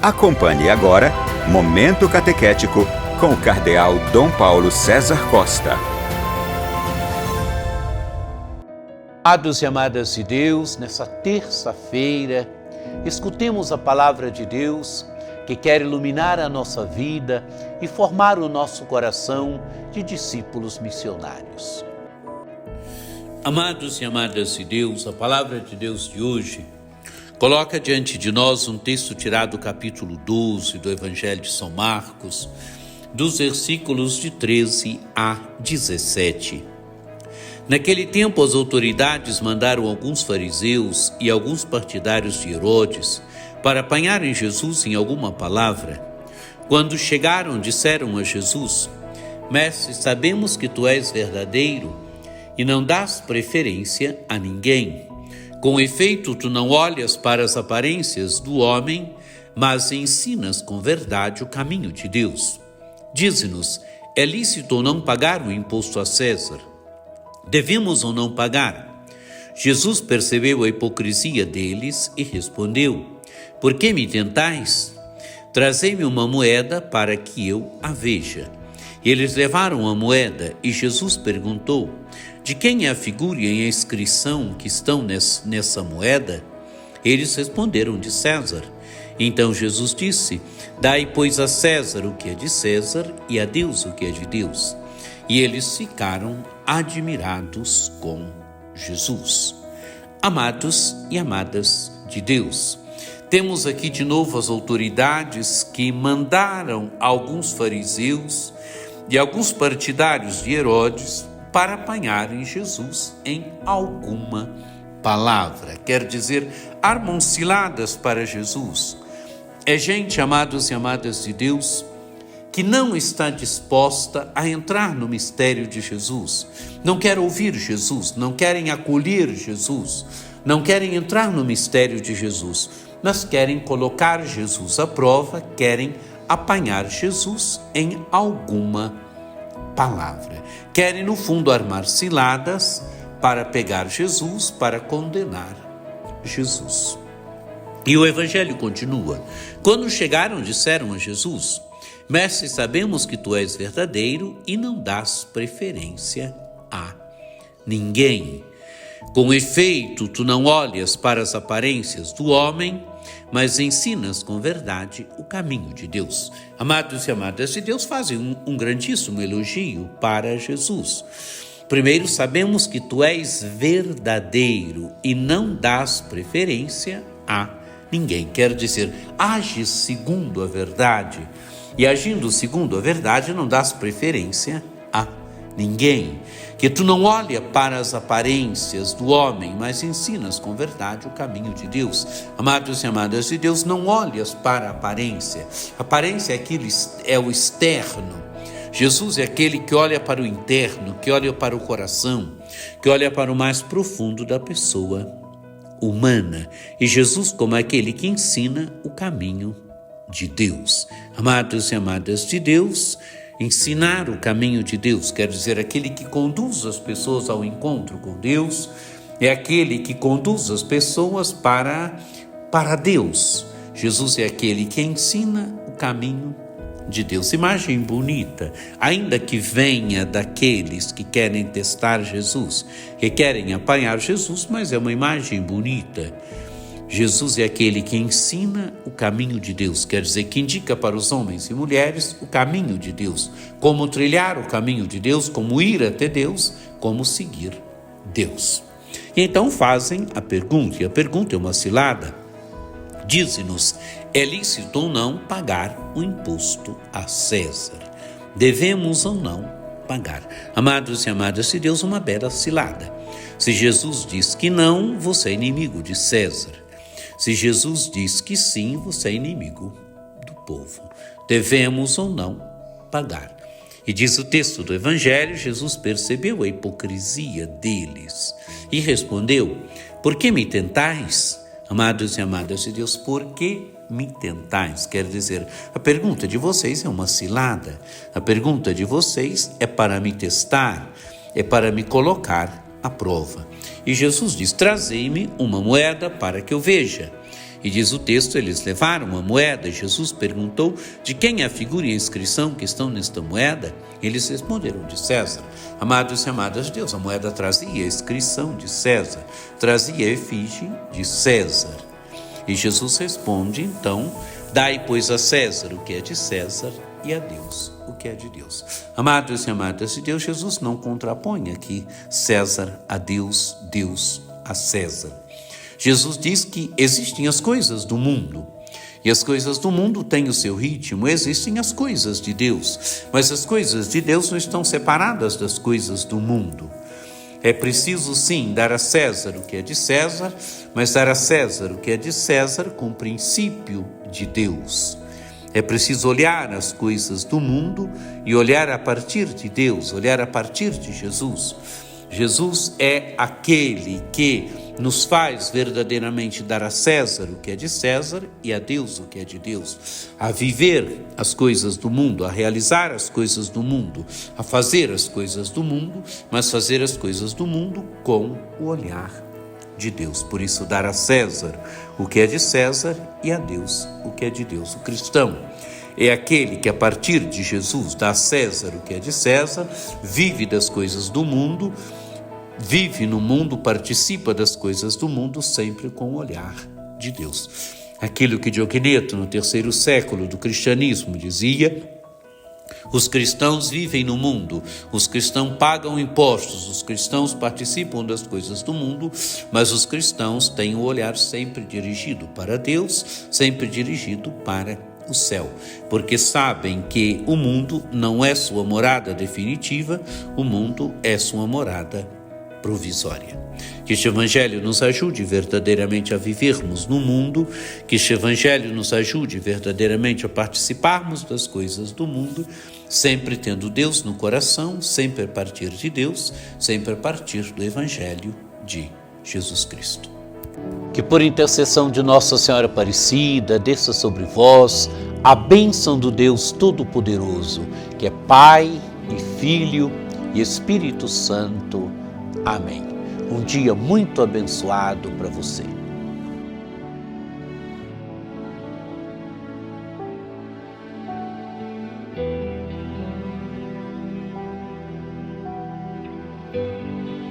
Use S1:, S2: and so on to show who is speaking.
S1: Acompanhe agora Momento Catequético com o Cardeal Dom Paulo César Costa.
S2: Amados e amadas de Deus, nessa terça-feira, escutemos a palavra de Deus que quer iluminar a nossa vida e formar o nosso coração de discípulos missionários. Amados e amadas de Deus, a palavra de Deus de hoje coloca diante de nós um texto tirado do capítulo 12 do Evangelho de São Marcos, dos versículos de 13 a 17. Naquele tempo, as autoridades mandaram alguns fariseus e alguns partidários de Herodes para apanharem Jesus em alguma palavra. Quando chegaram, disseram a Jesus: Mestre, sabemos que tu és verdadeiro e não dás preferência a ninguém. Com efeito, tu não olhas para as aparências do homem, mas ensinas com verdade o caminho de Deus. Dize-nos, é lícito ou não pagar o imposto a César? Devemos ou não pagar? Jesus percebeu a hipocrisia deles e respondeu: Por que me tentais? Trazei-me uma moeda para que eu a veja. Eles levaram a moeda e Jesus perguntou: De quem é a figura e a inscrição que estão nessa moeda? Eles responderam: De César. Então Jesus disse: Dai, pois, a César o que é de César e a Deus o que é de Deus. E eles ficaram admirados com Jesus. Amados e amadas de Deus, temos aqui de novo as autoridades que mandaram alguns fariseus e alguns partidários de Herodes para apanharem Jesus em alguma palavra. Quer dizer, armam ciladas para Jesus. É gente, amados e amadas de Deus, que não está disposta a entrar no mistério de Jesus. Não quer ouvir Jesus, não querem acolher Jesus, não querem entrar no mistério de Jesus, mas querem colocar Jesus à prova, querem apanhar Jesus em alguma palavra. Querem, no fundo, armar ciladas para pegar Jesus, para condenar Jesus. E o Evangelho continua. Quando chegaram, disseram a Jesus: Mestre, sabemos que tu és verdadeiro e não dás preferência a ninguém. Com efeito, tu não olhas para as aparências do homem, mas ensinas com verdade o caminho de Deus. Amados e amadas de Deus fazem um grandíssimo elogio para Jesus. Primeiro, sabemos que tu és verdadeiro e não dás preferência a ninguém. Quer dizer, ages segundo a verdade. E agindo segundo a verdade, não dás preferência a ninguém. Que tu não olha para as aparências do homem, mas ensinas com verdade o caminho de Deus. Amados e amadas de Deus, não olhas para a aparência. A aparência é o externo. Jesus é aquele que olha para o interno, que olha para o coração, que olha para o mais profundo da pessoa humana. E Jesus como aquele que ensina o caminho de Deus. Amados e amadas de Deus, ensinar o caminho de Deus quer dizer aquele que conduz as pessoas ao encontro com Deus, é aquele que conduz as pessoas para Deus. Jesus é aquele que ensina o caminho de Deus. Imagem bonita, ainda que venha daqueles que querem testar Jesus, que querem apanhar Jesus, mas é uma imagem bonita. Jesus é aquele que ensina o caminho de Deus, quer dizer, que indica para os homens e mulheres o caminho de Deus, como trilhar o caminho de Deus, como ir até Deus, como seguir Deus. E então fazem a pergunta, e a pergunta é uma cilada. Dize-nos, é lícito ou não pagar o imposto a César? Devemos ou não pagar? Amados e amadas de Deus, uma bela cilada. Se Jesus diz que não, você é inimigo de César. Se Jesus diz que sim, você é inimigo do povo. Devemos ou não pagar? E diz o texto do Evangelho, Jesus percebeu a hipocrisia deles e respondeu: Por que me tentais? Amados e amadas de Deus, por que me tentais? Quer dizer, a pergunta de vocês é uma cilada. A pergunta de vocês é para me testar, é para me colocar à prova. E Jesus diz: trazei-me uma moeda para que eu veja. E diz o texto, eles levaram uma moeda e Jesus perguntou de quem é a figura e a inscrição que estão nesta moeda. Eles responderam, de César. Amados e amadas de Deus, a moeda trazia a inscrição de César, trazia a efígie de César. E Jesus responde, então, dai, pois, a César o que é de César e a Deus o que é de Deus. Amados e amadas de Deus, Jesus não contrapõe aqui César a Deus, Deus a César. Jesus diz que existem as coisas do mundo, e as coisas do mundo têm o seu ritmo, existem as coisas de Deus, mas as coisas de Deus não estão separadas das coisas do mundo. É preciso, sim, dar a César o que é de César, mas dar a César o que é de César com o princípio de Deus. É preciso olhar as coisas do mundo e olhar a partir de Deus, olhar a partir de Jesus. Jesus é aquele que nos faz verdadeiramente dar a César o que é de César e a Deus o que é de Deus, a viver as coisas do mundo, a realizar as coisas do mundo, a fazer as coisas do mundo, mas fazer as coisas do mundo com o olhar de Deus. Por isso, dar a César o que é de César e a Deus o que é de Deus. O cristão é aquele que, a partir de Jesus, dá a César o que é de César, vive das coisas do mundo, vive no mundo, participa das coisas do mundo, sempre com o olhar de Deus. Aquilo que Diogneto, no 3º século do cristianismo, dizia: os cristãos vivem no mundo, os cristãos pagam impostos, os cristãos participam das coisas do mundo, mas os cristãos têm o olhar sempre dirigido para Deus, sempre dirigido para o céu, porque sabem que o mundo não é sua morada definitiva, o mundo é sua morada provisória. Que este Evangelho nos ajude verdadeiramente a vivermos no mundo, que este Evangelho nos ajude verdadeiramente a participarmos das coisas do mundo, sempre tendo Deus no coração, sempre a partir de Deus, sempre a partir do Evangelho de Jesus Cristo. Que por intercessão de Nossa Senhora Aparecida, desça sobre vós a bênção do Deus Todo-Poderoso, que é Pai e Filho e Espírito Santo. Amém. Um dia muito abençoado para você.